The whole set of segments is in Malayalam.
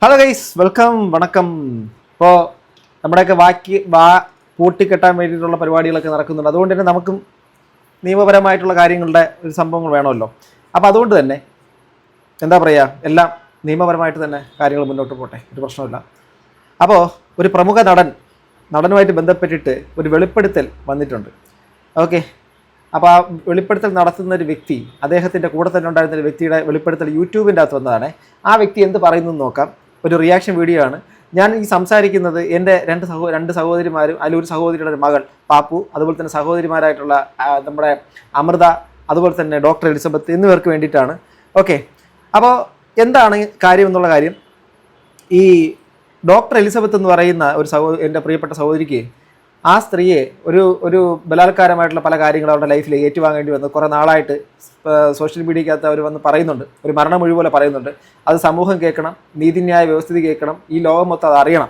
ഹലോ ഗൈസ്, വെൽക്കം, വണക്കം. ഇപ്പോൾ നമ്മുടെയൊക്കെ പൂട്ടിക്കെട്ടാൻ വേണ്ടിയിട്ടുള്ള പരിപാടികളൊക്കെ നടക്കുന്നുണ്ട്. അതുകൊണ്ട് തന്നെ നമുക്കും നിയമപരമായിട്ടുള്ള കാര്യങ്ങളുടെ ഒരു സംഭവങ്ങൾ വേണമല്ലോ. അപ്പോൾ അതുകൊണ്ട് തന്നെ എന്താ പറയുക, എല്ലാം നിയമപരമായിട്ട് തന്നെ കാര്യങ്ങൾ മുന്നോട്ട് പോട്ടെ, ഒരു പ്രശ്നമില്ല. അപ്പോൾ ഒരു പ്രമുഖ നടനുമായിട്ട് ബന്ധപ്പെട്ടിട്ട് ഒരു വെളിപ്പെടുത്തൽ വന്നിട്ടുണ്ട്. ഓക്കെ, അപ്പോൾ ആ വെളിപ്പെടുത്തൽ നടത്തുന്ന ഒരു വ്യക്തി, അദ്ദേഹത്തിൻ്റെ കൂടെ തന്നെ ഉണ്ടായിരുന്ന ഒരു വ്യക്തിയുടെ വെളിപ്പെടുത്തൽ യൂട്യൂബിൻ്റെ അകത്ത് വന്നതാണ്. ആ വ്യക്തി എന്ത് പറയുന്നു നോക്കാം. ഒരു റിയാക്ഷൻ വീഡിയോ ആണ്. ഞാൻ ഈ സംസാരിക്കുന്നത് എൻ്റെ രണ്ട് സഹോദരിമാരും, അതിലൊരു സഹോദരിയുടെ ഒരു മകൾ പാപ്പു, അതുപോലെ തന്നെ സഹോദരിമാരായിട്ടുള്ള നമ്മുടെ അമൃത, അതുപോലെ തന്നെ ഡോക്ടർ എലിസബത്ത് എന്നിവർക്ക് വേണ്ടിയിട്ടാണ്. ഓക്കെ, അപ്പോൾ എന്താണ് കാര്യം എന്നുള്ള കാര്യം, ഈ ഡോക്ടർ എലിസബത്ത് എന്ന് പറയുന്ന എൻ്റെ പ്രിയപ്പെട്ട സഹോദരിക്ക് ആ സ്ത്രീയെ ഒരു ബലാത്കാരമായിട്ടുള്ള പല കാര്യങ്ങളും അവരുടെ ലൈഫിൽ ഏറ്റുവാങ്ങേണ്ടി വന്നു. കുറേ നാളായിട്ട് സോഷ്യൽ മീഡിയക്കകത്ത് അവർ വന്ന് പറയുന്നുണ്ട്, ഒരു മരണമൊഴി പോലെ പറയുന്നുണ്ട്. അത് സമൂഹം കേൾക്കണം, നീതിന്യായ വ്യവസ്ഥിതി കേൾക്കണം, ഈ ലോകം മൊത്തം അത് അറിയണം.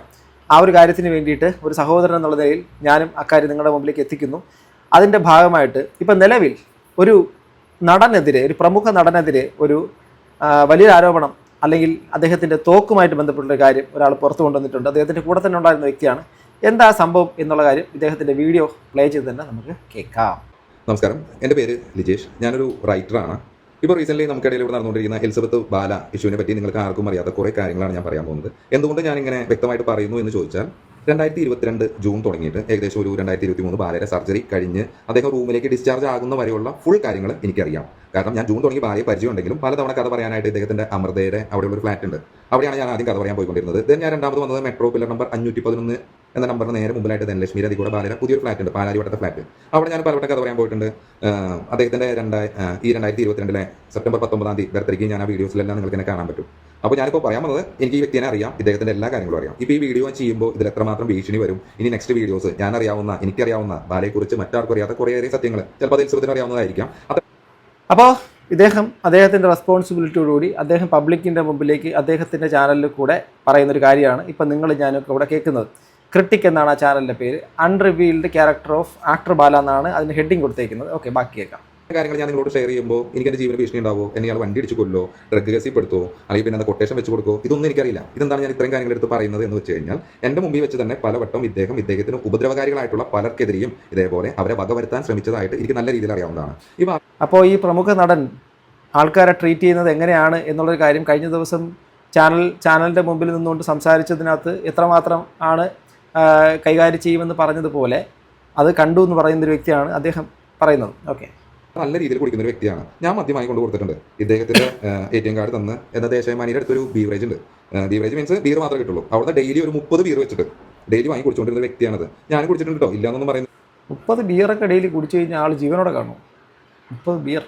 ആ ഒരു കാര്യത്തിന് വേണ്ടിയിട്ട് ഒരു സഹോദരൻ എന്നുള്ള നിലയിൽ ഞാനും അക്കാര്യം നിങ്ങളുടെ മുമ്പിലേക്ക് എത്തിക്കുന്നു. അതിൻ്റെ ഭാഗമായിട്ട് ഇപ്പം നിലവിൽ ഒരു പ്രമുഖ നടനെതിരെ ഒരു വലിയൊരു ആരോപണം, അല്ലെങ്കിൽ അദ്ദേഹത്തിൻ്റെ തോക്കുമായിട്ട് ബന്ധപ്പെട്ടൊരു കാര്യം ഒരാൾ പുറത്തു കൊണ്ടുവന്നിട്ടുണ്ട്. അദ്ദേഹത്തിൻ്റെ കൂടെ തന്നെ ഉണ്ടായിരുന്ന വ്യക്തിയാണ്. എന്താ സംഭവം എന്നുള്ള കാര്യം ഇദ്ദേഹത്തിൻ്റെ വീഡിയോ പ്ലേ ചെയ്ത് തന്നെ നമുക്ക് കേൾക്കാം. നമസ്കാരം, എൻ്റെ പേര് ലിജേഷ്. ഞാനൊരു റൈറ്ററാണ്. ഇപ്പോൾ റീസെൻ്റ്ലി നമുക്കിടയിൽ ഇവിടെ നടന്നുകൊണ്ടിരിക്കുന്ന എലിസബത്ത് ബാല ഇഷ്യൂവിനെ പറ്റി നിങ്ങൾക്ക് ആർക്കും അറിയാത്ത കുറേ കാര്യങ്ങളാണ് ഞാൻ പറയാൻ പോകുന്നത്. എന്തുകൊണ്ട് ഞാനിങ്ങനെ വ്യക്തമായിട്ട് പറയുന്നു എന്ന് ചോദിച്ചാൽ, 2022 ജൂൺ തുടങ്ങിയിട്ട് ഏകദേശം ഒരു 2023 ബാലയുടെ സർജറി കഴിഞ്ഞ് അദ്ദേഹം റൂമിലേക്ക് ഡിസ്ചാർജ് ആകുന്ന വരെയുള്ള ഫുൾ കാര്യങ്ങൾ എനിക്കറിയാം. കാരണം ഞാൻ ജൂൺ തുടങ്ങി ബാലയെ പരിചയമുണ്ടെങ്കിലും പലതവണ കഥ പറയാനായിട്ട് ഇദ്ദേഹത്തിൻ്റെ അമൃതയുടെ അവിടെയുള്ള ഒരു ഫ്ലാറ്റ് ഉണ്ട്. അവിടെയാണ് ഞാൻ ആദ്യം കഥ പറയാൻ പോയിക്കൊണ്ടിരുന്നത്. ദെൻ ഞാൻ രണ്ടാമത് വന്നത് മെട്രോ പില്ലർ നമ്പർ 511 എന്ന നമ്പറിന് നേരെ മുമ്പിലായിട്ട് ധനലക്ഷ്മി അതിൽ കൂടെ ബാലയുടെ പുതിയൊരു ഫ്ലാറ്റ് ഉണ്ട്, പാലാരിവട്ടത്തെ ഫ്ലാറ്റ്. അവിടെ ഞാൻ പലവട്ടം കഥ പറയാൻ പോയിട്ടുണ്ട്. അദ്ദേഹത്തിൻ്റെ 2022 സെപ്റ്റംബർ 19 ബർത്ത്ഡേക്ക് ഞാൻ ആ വീഡിയോസിലെല്ലാം നിങ്ങൾക്ക് എന്നെ കാണാൻ പറ്റും. അപ്പോൾ ഞാനിപ്പോൾ പറയാൻ വന്നത്, എനിക്ക് ഈ വ്യക്തിയെ അറിയാം, ഇദ്ദേഹത്തിൻ്റെ എല്ലാ കാര്യങ്ങളും അറിയാം. ഇപ്പോൾ ഈ വീഡിയോ ചെയ്യുമ്പോൾ ഇതിൽ എത്രമാത്രം ഭീഷണി വരും, ഇനി നെക്സ്റ്റ് വീഡിയോസ് എനിക്കറിയാവുന്ന ബാലയെക്കുറിച്ച് മറ്റാർക്കും അറിയാത്ത കുറേയേറെ സത്യങ്ങൾ ചിലപ്പോൾ അത് എലിസബത്തിന് അറിയാവുന്നതായിരിക്കാം. അപ്പോൾ അദ്ദേഹത്തിൻ്റെ റെസ്പോൺസിബിലിറ്റിയോടുകൂടി അദ്ദേഹം പബ്ലിക്കിൻ്റെ മുമ്പിലേക്ക് അദ്ദേഹത്തിൻ്റെ ചാനലിൽ കൂടെ പറയുന്നൊരു കാര്യമാണ് ഇപ്പം ഞാനൊക്കെ ഇവിടെ കേൾക്കുന്നത്. ക്രിട്ടിക് എന്നാണ് ആ ചാനലിൻ്റെ പേര്. അൺറിവീൽഡ് ക്യാരക്ടർ ഓഫ് ആക്ടർ ബാല എന്നാണ് അതിന് ഹെഡിങ് കൊടുത്തേക്കുന്നത്. ഓക്കെ, ബാക്കി കേൾക്കാം. കാര്യങ്ങൾ ഞാൻ നിങ്ങളോട് ഷെയർ ചെയ്യുമ്പോൾ എനിക്ക് എൻ്റെ ജീവന ഭീഷണി ഉണ്ടാവോ, എന്നെ ഇയാൾ വണ്ടി അടിച്ചു കൊല്ലോ, ഡ്രഗ് കേസിൽ പെടുത്തോ, അല്ലെങ്കിൽ പിന്നെ കൊട്ടേഷൻ വെച്ച് കൊടുക്കോ, ഇതൊന്നും എനിക്കറിയില്ല. ഇതെന്താണ് ഞാൻ ഇത്രയും കാര്യങ്ങൾ എടുത്ത് പറയുന്നത് എന്ന് വെച്ച് കഴിഞ്ഞാൽ, എൻ്റെ മുമ്പിൽ വെച്ച് തന്നെ പലവട്ടം ഇദ്ദേഹത്തിന് ഉപദ്രവകാരികളായിട്ടുള്ള പലർക്കെതിരെയും ഇതേപോലെ അവരെ വകവരുത്താൻ ശ്രമിച്ചതായിട്ട് എനിക്ക് നല്ല രീതിയിൽ അറിയാവുന്നതാണ്. അപ്പോൾ ഈ പ്രമുഖ നടൻ ആൾക്കാരെ ട്രീറ്റ് ചെയ്യുന്നത് എങ്ങനെയാണ് എന്നുള്ളൊരു കാര്യം കഴിഞ്ഞ ദിവസം ചാനലിൻ്റെ മുമ്പിൽ നിന്നുകൊണ്ട് സംസാരിച്ചതിനകത്ത് എത്രമാത്രം ആണ് കൈകാര്യം ചെയ്യുമെന്ന് പറഞ്ഞതുപോലെ അത് കണ്ടു എന്ന് പറയുന്നൊരു വ്യക്തിയാണ് അദ്ദേഹം പറയുന്നത്. ഓക്കെ, നല്ല രീതിയിൽ കുടിക്കുന്ന ഒരു വ്യക്തിയാണ്. ഞാൻ മദ്യമായി കൊണ്ട് കൊടുത്തിട്ടുണ്ട്. ഇദ്ദേഹത്തിൻ്റെ ATM കാർഡ് തന്ന് എന്ന ദേശമാനിയുടെ അടുത്തൊരു ബീവറേജ് ഉണ്ട്. ബീവറേജ് മീൻസ് ബീർ മാത്രമേ കിട്ടുള്ളൂ. അവിടെ ഡെയിലി ഒരു 30 ബീർ വെച്ചിട്ട് ഡെയിലി വാങ്ങി കുടിച്ചുകൊണ്ടിരുന്ന വ്യക്തിയാണത്. ഞാൻ കുടിച്ചിട്ടുണ്ട് കേട്ടോ, ഇല്ലാന്നൊന്നും പറയുന്നത്. 30 ബിയറൊക്കെ ഡെയിലി കുടിച്ചു കഴിഞ്ഞാൽ ആൾ ജീവനോടെ കാണും. 30 ബിയർ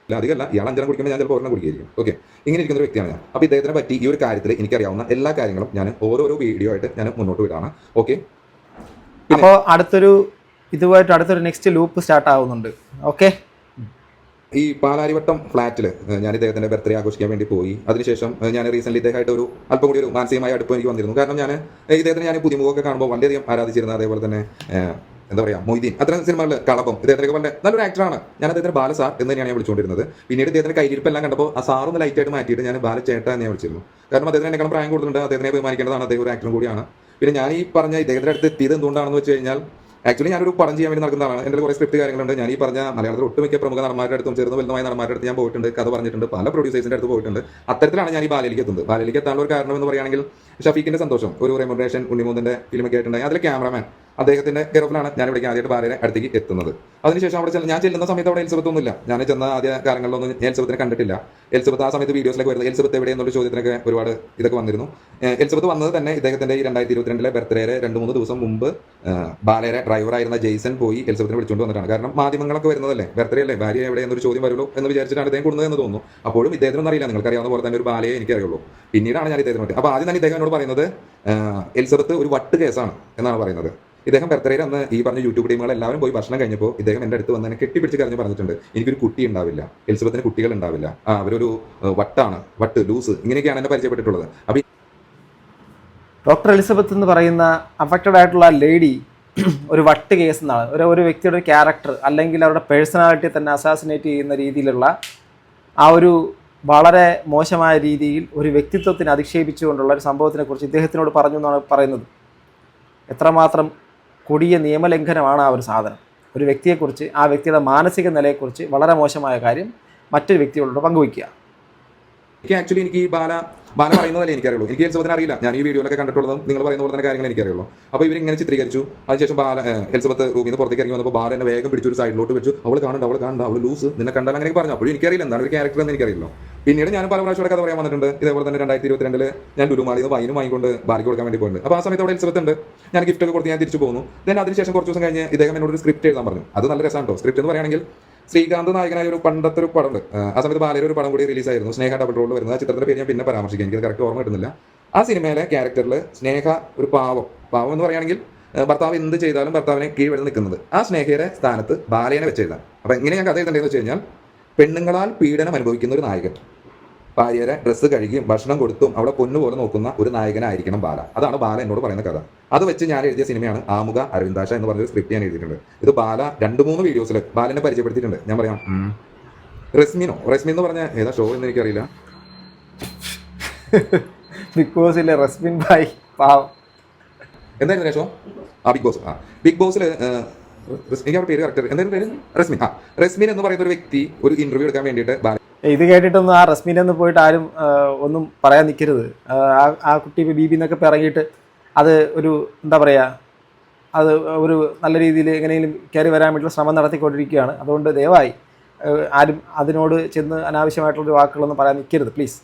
അധികമല്ല, ഇയാൾ 5 കുടിക്കുമ്പോൾ ഞാൻ ചിലപ്പോൾ 1 കുടിക്കുകയായിരിക്കും. ഓക്കെ, ഇങ്ങനെ ഇരിക്കുന്ന ഒരു വ്യക്തിയാണ് ഞാൻ. അപ്പോൾ ഇദ്ദേഹത്തിനെ പറ്റി ഈ ഒരു കാര്യത്തിൽ എനിക്കറിയാവുന്ന എല്ലാ കാര്യങ്ങളും ഞാൻ ഓരോരോ വീഡിയോ ആയിട്ട് ഞാൻ മുന്നോട്ട് വിടാണ്. ഓക്കെ, അപ്പോൾ അടുത്തൊരു നെക്സ്റ്റ് ലൂപ്പ് സ്റ്റാർട്ട് ആവുന്നുണ്ട്. ഓക്കെ, ഈ പാലാരിവട്ടം ഫ്ലാറ്റിൽ ഞാൻ ഇദ്ദേഹത്തിൻ്റെ ബർത്ത്ഡേ ആഘോഷിക്കാൻ വേണ്ടി പോയി. അതിനുശേഷം ഞാൻ റീസെൻ്റ്ലി ഇദ്ദേഹമായിട്ട് അല്പം കൂടി ഒരു മാനസികമായ അടുപ്പം എനിക്ക് വന്നിരുന്നു. കാരണം ഇദ്ദേഹത്തിന് പുതിമുഖമൊക്കെ കാണുമ്പോൾ വളരെയധികം ആരാധിച്ചിരുന്നു. അതേപോലെ തന്നെ എന്താ പറയുക, മൊയ്തീൻ, അത്തരം സിനിമകളിൽ കളപ്പം, ഇദ്ദേഹത്തിനൊക്കെ വളരെ നല്ലൊരു ആക്ടറാണ്. ഞാൻ അദ്ദേഹത്തിന് ബാല സാർ എന്ന് തന്നെയാണ് ഞാൻ വിളിച്ചുകൊണ്ടിരുന്നത്. പിന്നീട് ഇദ്ദേഹത്തിന്റെ കയ്യിരിപ്പെല്ലാം കണ്ടപ്പോൾ ആ സാറൊന്ന് ലൈറ്റായിട്ട് മാറ്റിയിട്ട് ഞാൻ ബാല ചേട്ട എന്ന് ഞാൻ വിളിച്ചിരുന്നു. കാരണം അദ്ദേഹത്തിന് എന്നെക്കാളും പ്രായം കൊടുത്തിട്ടുണ്ട്. അദ്ദേഹത്തിനെ ബഹുമാനിക്കേണ്ടതാണ്. അദ്ദേഹം ഒരു ആക്ടറും കൂടിയാണ്. പിന്നെ ഞാൻ ഈ പറഞ്ഞ ഇദ്ദേഹത്തിന്റെ അടുത്ത് എത്തിയത് എന്തുകൊണ്ടാണെന്ന് വെച്ച് കഴിഞ്ഞാൽ, ആക്ച്വലി ഞാനൊരു പടം ചെയ്യാൻ വേണ്ടി നടക്കുന്നതാണ്. എൻ്റെ കുറേ സ്ക്രിപ്റ്റ് കാര്യങ്ങളുണ്ട്. ഞാൻ ഈ പറഞ്ഞ മലയാളത്തിൽ ഒട്ടുമിക്ക പ്രമുഖ നടന്മാരുടെ അടുത്തും ചേർന്ന് വലുതുമായ നടന്മാരുടെ അടുത്ത് ഞാൻ പോയിട്ടുണ്ട്, കഥ പറഞ്ഞിട്ടുണ്ട്, പല പ്രൊഡ്യൂസേഴ്സിൻ്റെ അടുത്ത് പോയിട്ടുണ്ട്. അത്തരത്തിലാണ് ഞാൻ ഈ ബാലയിലേക്ക് എത്തുന്നത്. ബാലയിലേക്ക് എത്താനുള്ള ഒരു കാരണം എന്ന് പറയുകയാണെങ്കിൽ, ഷഫീഖിന്റെ സന്തോഷം, ഒരു റെമുനറേഷൻ ഉണ്ണിമൂന്നിന്റെ ഫിലിമൊക്കെ ആയിട്ടുണ്ടായി. അതിലെ ക്യാമറമാൻ അദ്ദേഹത്തിന്റെ കെയർഫിലാണ് ഞാൻ ഇവിടേക്ക് ആദ്യമായിട്ട് ബാലയുടെ അടുത്തേക്ക് എത്തുന്നത്. അതിനുശേഷം അവിടെ ഞാൻ ചെല്ലുന്ന സമയത്ത് അവിടെ എലിസബത്ത് ഒന്നുമില്ല. ഞാൻ ചെന്ന ആദ്യ കാലങ്ങളിലൊന്നും എലിസബത്തിനെ കണ്ടിട്ടില്ല. എലിസബത്ത് ആ സമയത്ത് വീഡിയോസിലേക്ക് വരുന്നത്, എലിസബത്ത് എവിടെ എന്നുള്ള ചോദ്യത്തിനൊക്കെ ഒരുപാട് ഇതൊക്കെ വന്നിരുന്നു. എലിസബത്ത് വന്നത് തന്നെ ഇദ്ദേഹത്തിന്റെ ഈ 2022 ബർത്ത്ഡേയുടെ 2-3 ദിവസം മുമ്പ് ബാലയുടെ ഡ്രൈവറായിരുന്ന ജെയ്സൺ പോയി എലിസബത്തിനെ വിളിച്ചുകൊണ്ട് വന്നിട്ടാണ്. കാരണം മാധ്യമങ്ങളൊക്കെ വരുന്നതല്ലേ, ബർത്ത്ഡേ അല്ലേ, ഭാര്യ എവിടെ എന്നൊരു ചോദ്യം വരുള്ളൂ എന്ന് വിചാരിച്ചിട്ടാണ് ഇദ്ദേഹം കൊടുക്കുന്നതെന്ന് തോന്നുന്നു. അപ്പോഴും ഇദ്ദേഹത്തിനൊന്നും അറിയില്ല. നിങ്ങൾക്കറിയാവുന്ന പോലെ തന്നെ ഒരു ബാലയെ എനിക്കറിയുള്ളൂ. പിന്നീടാണ് ഞാൻ ഇദ്ദേഹത്തിന് പറ്റി. അപ്പോൾ ആദ്യം തന്നെ ഇദ്ദേഹം എന്നോട് പറയുന്നത് എലിസബത്ത് ഒരു വട്ട് കേസാണ് എന്നാണ് പറയുന്നത്. ഇദ്ദേഹം ബർത്ത്ഡേയിൽ അന്ന് ഈ പറഞ്ഞ യൂട്യൂബ് ടീമുകൾ എല്ലാവരും പോയി ഭക്ഷണം കഴിഞ്ഞപ്പോൾ ഇദ്ദേഹം എൻ്റെ അടുത്ത് വന്ന് എന്നെ കെട്ടിപ്പിടിച്ച് കരഞ്ഞ് പറഞ്ഞിട്ടുണ്ട്, എനിക്കൊരു കുട്ടി ഉണ്ടാവില്ല, എലിസബത്തിന് കുട്ടികൾ ഉണ്ടാവില്ല, അവരൊരു വട്ട് ലൂസ്, ഇങ്ങനെയൊക്കെയാണ് എന്നെ പരിചയപ്പെട്ടിട്ടുള്ളത്. അപ്പോൾ ഡോക്ടർ എലിസബത്ത് എന്ന് പറയുന്ന അഫക്റ്റഡ് ആയിട്ടുള്ള ലേഡി ഒരു വട്ട് കേസ് എന്നാണ്. ഒരു വ്യക്തിയുടെ ക്യാരക്ടർ അല്ലെങ്കിൽ അവരുടെ പേഴ്സണാലിറ്റിയെ തന്നെ അസാസിനേറ്റ് ചെയ്യുന്ന രീതിയിലുള്ള ആ ഒരു വളരെ മോശമായ രീതിയിൽ ഒരു വ്യക്തിത്വത്തിന് അധിക്ഷേപിച്ചുകൊണ്ടുള്ള ഒരു സംഭവത്തിനെക്കുറിച്ച് ഇദ്ദേഹത്തിനോട് പറഞ്ഞു എന്നാണ് പറയുന്നത്. എത്രമാത്രം കൊടിയ നിയമലംഘനമാണ് ആ ഒരു സാധനം. ഒരു വ്യക്തിയെക്കുറിച്ച്, ആ വ്യക്തിയുടെ മാനസിക നിലയെക്കുറിച്ച് വളരെ മോശമായ കാര്യം മറ്റൊരു വ്യക്തിയോട് പങ്കുവയ്ക്കുക. എനിക്ക് ഈ ബാല പറയുന്നതല്ലേ എനിക്കറിയുള്ളൂ. എനിക്ക് എലിസബത്തിനെ അറിയില്ല. ഞാൻ ഈ വീഡിയോയിലൊക്കെ കണ്ടിട്ടുള്ളതും നിങ്ങൾ പറയുന്ന പോലെ തന്നെ കാര്യങ്ങൾ എനിക്കറിയുള്ളൂ. അപ്പോൾ ഇവരിങ്ങനെ ചിത്രീകരിച്ചു. അതിനുശേഷം എലിസബത്ത് റൂമിൽ നിന്ന് പുറത്തേക്ക് ഇറങ്ങി വന്നപ്പോൾ ബാല എന്നെ വേഗം പിടിച്ചൊരു സൈഡിലോട്ട് വെച്ചു. അവൾ കാണണ്ട, അവൾ ലൂസ്, നിന്നെ കണ്ടാൽ അങ്ങനെ പറഞ്ഞു. അപ്പോഴും എനിക്കറിയില്ല എന്താണ് ഒരു ക്യാരക്ടർ എന്ന് എനിക്കറിയില്ലോ. പിന്നീട് ഞാൻ പല പ്രാവശ്യം കഥ പറയാൻ വന്നിട്ടുണ്ട്. ഇതേപോലെ തന്നെ 2022 ഞാൻ ലുലുമാളിൽ നിന്ന് വൈനും വാങ്ങിക്കൊണ്ട് ബാലിക്ക് കൊടുക്കാൻ വേണ്ടി പോയിട്ടുണ്ട്. അപ്പോൾ ആ സമയത്ത് അവിടെ എലിസബത്ത് ഉണ്ട്. ഞാൻ ഗിഫ്റ്റ് ഒക്കെ കൊടുത്ത് ഞാൻ തിരിച്ചു പോകുന്നു. ദെൻ അതിനുശേഷം കുറച്ച് ദിവസം കഴിഞ്ഞ് ഇദ്ദേഹം എന്നോട് ഒരു സ്ക്രിപ്റ്റ് എഴുതാൻ പറഞ്ഞു. അത് നല്ല രസമാണ് കേട്ടോ. സ്ക്രിപ്റ്റ് എന്ന് പറയുകയാണെങ്കിൽ ശ്രീകാന്ത് നായകനായ ഒരു പണ്ടത്തെ ഒരു പടമുണ്ട്. ആ സമയത്ത് ബാലയുടെ ഒരു പടം കൂടി റിലീസായിരുന്നു, സ്നേഹ ഡബിൾ റോളിൽ വരുന്നത്. ആ ചിത്രത്തിന്റെ പേര് ഞാൻ പിന്നെ പരാമർശിക്കാം, എനിക്ക് കറക്റ്റ് ഓർമ്മ കിട്ടുന്നില്ല. ആ സിനിമയിലെ ക്യാരക്ടറിൽ സ്നേഹ ഒരു പാവം എന്ന് പറയുകയാണെങ്കിൽ ഭർത്താവ് എന്ത് ചെയ്താലും ഭർത്താവിനെ കീഴ്വഴുതി നിൽക്കുന്നത്. ആ സ്നേഹയുടെ സ്ഥാനത്ത് ബാലേനെ വെച്ച് എഴുതാം. അപ്പോൾ എങ്ങനെ ഞാൻ കഥ എഴുതേണ്ടതെന്ന് വെച്ച് കഴിഞ്ഞാൽ, പെണ്ണുങ്ങളാൽ പീഡനം അനുഭവിക്കുന്ന ഒരു നായകൻ, ഭാര്യയുടെ ഡ്രസ്സ് കഴുകിയും ഭക്ഷണം കൊടുത്തും അവളെ പൊന്നുപോലെ നോക്കുന്ന ഒരു നായകനായിരിക്കണം ബാല. അതാണ് ബാല എന്നോട് പറയുന്ന കഥ. അത് വെച്ച് ഞാൻ എഴുതിയ സിനിമയാണ് ആമുഖ അരവിന്ദാശ എന്ന് പറഞ്ഞൊരു സ്ക്രിപ്റ്റ് ഞാൻ എഴുതിയിട്ടുണ്ട്. ഇത് ബാല 2-3 വീഡിയോസിൽ ബാലനെ പരിചയപ്പെടുത്തിയിട്ടുണ്ട്. ഞാൻ പറയാം, റസ്മി എന്ന് പറഞ്ഞ ഏതാ ഷോ എന്ന് എനിക്കറിയില്ല. ബിഗ് ബോസിലെ റസ്മിൻ ഭായ് പാവം എന്തായിരുന്നു ഷോ? ബിഗ് ബോസിൽ എനിക്ക് അവരുടെ പേര് കറക്റ്റ് എന്തായിരുന്നു പേര്? റസ്മിൻ എന്ന് പറയുന്ന ഒരു വ്യക്തി ഒരു ഇന്റർവ്യൂ എടുക്കാൻ വേണ്ടിയിട്ട് ഇത് കേട്ടിട്ടൊന്നും ആ റസ്മിനെന്ന് പോയിട്ട് ആരും ഒന്നും പറയാൻ നിൽക്കരുത്. ആ കുട്ടി ബീബി എന്നൊക്കെ ഇറങ്ങിയിട്ട് അത് ഒരു എന്താ പറയുക, അത് ഒരു നല്ല രീതിയിൽ എങ്ങനെയെങ്കിലും കയറി വരാൻ വേണ്ടിയുള്ള ശ്രമം നടത്തിക്കൊണ്ടിരിക്കുകയാണ്. അതുകൊണ്ട് ദയവായി ആരും അതിനോട് ചെന്ന് അനാവശ്യമായിട്ടുള്ളൊരു വാക്കുകളൊന്നും പറയാൻ നിൽക്കരുത് പ്ലീസ്.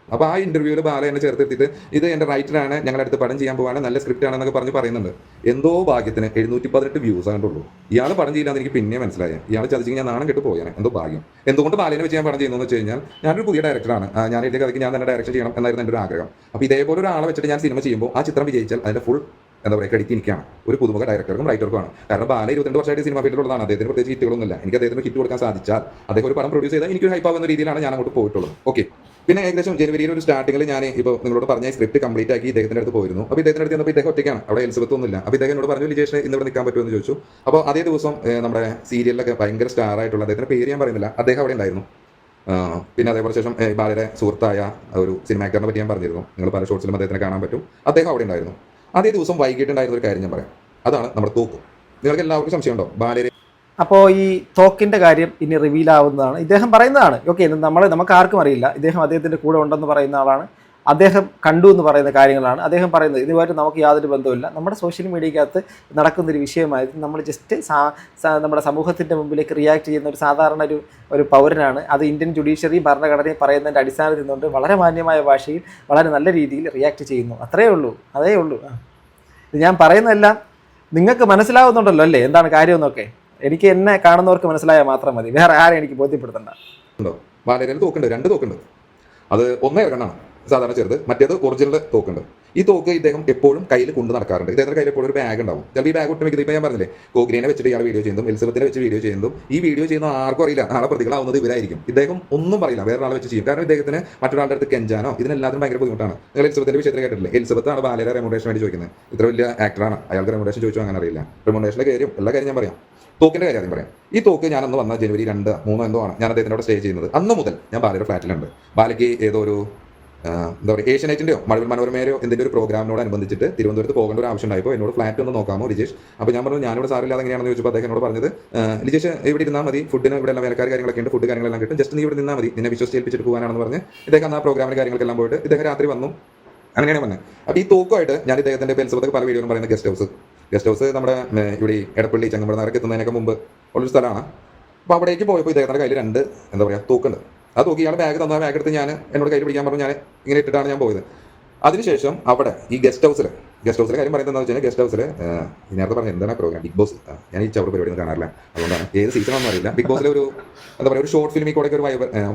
അപ്പോൾ ആ ഇന്റർവ്യൂവിൽ ബാല എന്നെ ചേർത്തെടുത്തിട്ട് ഇത് എൻ്റെ റൈറ്ററാണ്, ഞങ്ങളുടെ അടുത്ത് പടം ചെയ്യാൻ പോകാൻ നല്ല സ്ക്രിപ്റ്റ് ആണെന്നൊക്കെ പറയുന്നുണ്ട്. എന്തോ ഭാഗ്യത്തിന് 718 വ്യൂസ് ആയിട്ടുള്ളൂ. ഇയാൾ പടം ചെയ്യില്ലാന്ന് എനിക്ക് പിന്നെ മനസ്സിലായി. ഇയാൾ ചതിച്ച് ഞാൻ നാണം കെട്ട് പോയാണ്. എന്തോ ഭാഗ്യം. എന്തുകൊണ്ട് ബാലേനെ വെച്ച് ഞാൻ പടം ചെയ്യുന്നതെന്ന് വെച്ച് കഴിഞ്ഞാൽ, ഞാനൊരു പുതിയ ഡയറക്ടറാണ്. ഞാൻ എഴുതിയ കഥയ്ക്ക് ഞാൻ തന്നെ ഡയറക്ഷൻ ചെയ്യണം എന്നായിരുന്നു എൻ്റെ ഒരു ആഗ്രഹം. അപ്പോൾ ഇതേപോലെ ഒരാളെ വെച്ചിട്ട് ഞാൻ സിനിമ ചെയ്യുമ്പോൾ ആ ചിത്രം വിജയിച്ചാൽ അതിൻ്റെ ഫുൾ എന്താ പറയുക ക്രെഡിറ്റ് എനിക്കാണ്, ഒരു പുതുമുഖ ഡയറക്ടർക്കും റൈറ്റർക്കുമാണ്. കാരണം ബാല 22 വർഷമായിട്ട് സിനിമ ഫീൽഡിലുള്ളതാണ്. അദ്ദേഹത്തിന് പ്രത്യേകിച്ച് ഹിറ്റുകളൊന്നുമില്ല. എനിക്ക് അദ്ദേഹത്തിന് ഹിറ്റ് കൊടുക്കാൻ സാധിച്ചാൽ, അദ്ദേഹം ഒരു പടം പ്രൊഡ്യൂസ് ചെയ്താൽ എനിക്കൊരു ഹൈപ്പ് ആവുന്ന രീതിയിലാണ് ഞാൻ അങ്ങോട്ട് പോയിട്ടുള്ളത്. ഓക്കെ. പിന്നെ ഏകദേശം ജനുവരിയിൽ ഒരു സ്റ്റാർട്ടിങ്ങിൽ ഞാൻ ഇപ്പോൾ നിങ്ങളോട് പറഞ്ഞ സ്ക്രിപ്റ്റ് കംപ്ലീറ്റ് ആക്കി ഇദ്ദേഹത്തിൻ്റെ അടുത്ത് പോയിരുന്നു. അപ്പോൾ ഇദ്ദേഹത്തിൻ്റെ അടുത്ത് ചെന്നപ്പോൾ ഇദ്ദേഹം ഒറ്റയ്ക്കാണ്, അവിടെ എലിസബത്ത് ഒന്നുമില്ല. അപ്പോൾ ഇദ്ദേഹം എന്നോട് പറഞ്ഞു, ലിജേഷിന് ഇന്നിവിടെ നിൽക്കാൻ പറ്റുമെന്ന് ചോദിച്ചു. അപ്പോൾ അതേ ദിവസം നമ്മുടെ സീരിയലിലൊക്കെ ഭയങ്കര സ്റ്റാർ ആയിട്ടുള്ള അദ്ദേഹത്തിൻ്റെ പേര് ഞാൻ പറയുന്നില്ല, അദ്ദേഹം അവിടെ ഉണ്ടായിരുന്നു. പിന്നെ അതേപോലെ ശേഷം ബാലയുടെ സുഹൃത്തായ ഒരു സിനിമാക്കാരനെ പറ്റി ഞാൻ പറഞ്ഞിരുന്നു. നിങ്ങൾ പല ഷോട്ട്സിലും അദ്ദേഹത്തിനെ കാണാൻ പറ്റും. അദ്ദേഹം അവിടെ ഉണ്ടായിരുന്നു. അതേ ദിവസം വൈകിട്ടുണ്ടായിരുന്ന ഒരു കാര്യം ഞാൻ പറയാം. അതാണ് നമ്മുടെ തോക്ക്. നിങ്ങൾക്ക് എല്ലാവർക്കും സംശയമുണ്ടോ ബാലയെ? അപ്പോൾ ഈ തോക്കിൻ്റെ കാര്യം ഇനി റിവീൽ ആവുന്നതാണ്. ഇദ്ദേഹം പറയുന്നതാണ്. ഓക്കെ, നമുക്ക് ആർക്കും അറിയില്ല. അദ്ദേഹത്തിൻ്റെ കൂടെ ഉണ്ടെന്ന് പറയുന്ന ആളാണ്. അദ്ദേഹം കണ്ടു എന്ന് പറയുന്ന കാര്യങ്ങളാണ് അദ്ദേഹം പറയുന്നത്. ഇതുമായിട്ട് നമുക്ക് യാതൊരു ബന്ധവുമില്ല. നമ്മുടെ സോഷ്യൽ മീഡിയക്കകത്ത് നടക്കുന്നൊരു വിഷയമായിരുന്നു. നമ്മൾ ജസ്റ്റ് നമ്മുടെ സമൂഹത്തിൻ്റെ മുമ്പിലേക്ക് റിയാക്ട് ചെയ്യുന്ന ഒരു സാധാരണ ഒരു പൗരനാണ്. അത് ഇന്ത്യൻ ജുഡീഷ്യറി ഭരണഘടനയെ പറയുന്നതിൻ്റെ അടിസ്ഥാനത്തിൽ നിന്നുകൊണ്ട് വളരെ മാന്യമായ ഭാഷയിൽ വളരെ നല്ല രീതിയിൽ റിയാക്ട് ചെയ്യുന്നു. അതേ ഉള്ളൂ. ഇത് ഞാൻ പറയുന്നതെല്ലാം നിങ്ങൾക്ക് മനസ്സിലാവുന്നുണ്ടല്ലോ അല്ലേ എന്താണ് കാര്യമെന്നൊക്കെ? എനിക്ക് എന്നെ കാണുന്നവർക്ക് മനസ്സിലായാൽ മാത്രം മതി, വേറെ ആരും എനിക്ക് ബോധ്യപ്പെടുത്തണ്ട. ബാലയിൽ തോക്കുണ്ട്, 2 തോക്കുണ്ട്. അത് ഒന്നേ ഇറങ്ങണം, സാധാരണ ചെറുത്, മറ്റേത് ഒറിജിനൽ തോക്കുണ്ട്. ഈ തോക്ക് ഇദ്ദേഹം എപ്പോഴും കയ്യിൽ കൊണ്ട് നടക്കാറുണ്ട്. ഇദ്ദേഹത്തിന്റെ കയ്യിൽ എപ്പോഴും ഒരു ബാഗ് ഉണ്ടാവും. ചിലപ്പോൾ ഈ ബാഗ് ഒട്ടും വെക്കുന്നത്, ഇപ്പോൾ ഞാൻ പറഞ്ഞില്ലേ, കോഗ്രീനെ വെച്ചിട്ട് ഇയാൾ വീഡിയോ ചെയ്യുന്നതും എലിസബത്തിനെ വെച്ച് വീഡിയോ ചെയ്യുന്നതും ഈ വീഡിയോ ചെയ്യുന്ന ആർക്കും അറിയില്ല. നാളെ പ്രതികളാവുന്നത് ഇവരായിരിക്കും. ഇദ്ദേഹം ഒന്നും പറയില്ല, വേറെ ആളെ വെച്ച് ചെയ്യും. കാരണം ഇദ്ദേഹത്തിന് മറ്റൊരാളുടെ അടുത്ത് കെഞ്ചാനോ ഇതിനെല്ലാത്തിനും ഭയങ്കര ബുദ്ധിമുട്ടാണ്. നിങ്ങൾ എലിസബത്തിന്റെ വിഷയത്തിൽ കേട്ടിട്ടില്ലേ? എലിസബത്താണ് ബാലയുടെ റെമുനറേഷൻ വേണ്ടി ചോദിക്കുന്നത്. ഇത്ര വലിയ ആക്ടറാണ്, അയാൾക്ക് റെമുനറേഷൻ ചോദിച്ചു അങ്ങനെ അറിയില്ല. റെമുനറേഷന്റെ കാര്യം എല്ലാ കാര്യം ഞാൻ പറയാം. തോക്കിന്റെ കാര്യം ആദ്യം പറയാം. ഈ തോക്ക് ഞാനന്ന് വന്ന ജനുവരി 2-3 എന്തോ ആണ് ഞാൻ അദ്ദേഹത്തിനോട് സ്റ്റേ ചെയ്യുന്നത്. അന്ന് മുതൽ ഞാൻ ബാലയുടെ ഫ്ലാറ്റിലുണ്ട്. ബാലയ്ക്ക് ഏതോ ഒരു എന്താ പറയുക, ഏഷ്യാനെറ്റിൻ്റെയോ മഴവിൽ മനോരമയോ എന്തെങ്കിലും ഒരു പ്രോഗ്രാമിനോടനുബന്ധിച്ചിട്ട് തിരുവനന്തപുരത്ത് പോകേണ്ട ഒരു ആവശ്യം ഉണ്ടായപ്പോൾ എന്നോട് ഫ്ലാറ്റ് ഒന്ന് നോക്കാമോ ലിജേഷ്? അപ്പോൾ ഞാൻ പറഞ്ഞു, ഞാനിവിടെ സാറില്ലാതെ എങ്ങനെയാണെന്ന് ചോദിച്ചപ്പോൾ അദ്ദേഹം എന്നോട് പറഞ്ഞത്, ലിജേഷ് ഇവിടെ ഇരുന്നാൽ മതി, ഫുഡിന് ഇവിടെ എല്ലാം വേലക്കാർ കാര്യങ്ങളൊക്കെ ഉണ്ട്, ഫുഡ് കാര്യങ്ങളെല്ലാം കിട്ടും, ജസ്റ്റ് നീ ഇവിടെ നിന്നാൽ മതി, നിന്നെ വിശ്വസിച്ച് ഏൽപ്പിച്ചിട്ട് പോകാനാണെന്ന് പറഞ്ഞ് ഇദ്ദേഹം ആ പ്രോഗ്രാമിന് കാര്യങ്ങളെല്ലാം പോയിട്ട് ഇദ്ദേഹം രാത്രി വന്നു. അങ്ങനെയാണ് വന്നത്. അപ്പോൾ ഈ തോക്കുമായിട്ട് ഞാൻ ഇദ്ദേഹത്തിൻ്റെ എലിസബത്ത് പല വീഡിയോയിലും പറയുന്ന ഗസ്റ്റ് ഹൗസ് നമ്മുടെ ഇവിടെ എടപ്പള്ളി ചങ്ങമ്പഴനാറൊക്കെ എത്തുന്നതിനൊക്കെ മുമ്പ് ഉള്ളൊരു സ്ഥലമാണ്. അപ്പോൾ അവിടേക്ക് പോയപ്പോൾ ഇദ്ദേഹത്തിൻ്റെ കയ്യിൽ 2 എന്താ പറയുക തോക്കുണ്ട്. ആ തോക്കി ഇയാൾ ബാഗ് തന്ന ബാഗ് എടുത്ത് എന്നോട് കയ്യിൽ പിടിക്കാൻ പറഞ്ഞു. ഞാൻ ഇങ്ങനെ ഇട്ടിട്ടാണ് ഞാൻ പോയത്. അതിനുശേഷം അവിടെ ഈ ഗസ്റ്റ് ഹൗസിലെ കാര്യം പറയുന്നത് എന്താണെന്ന് വെച്ചാൽ, ഗസ്റ്റ് ഹൗസിൽ നേരത്തെ പറഞ്ഞ എന്താണ് പ്രോഗ്രാം ബിഗ് ബോസ്, ഞാൻ ഈ ചവിട് പരിപാടി കാണാറില്ല, അതുകൊണ്ടാണ് ഏത് സീസണൊന്നും അറിയില്ല. ബിഗ് ബോസിലെ ഒരു എന്താ പറയുക, ഒരു ഷോർട്ട് ഫിലിമിൽ കൂടെ ഒരു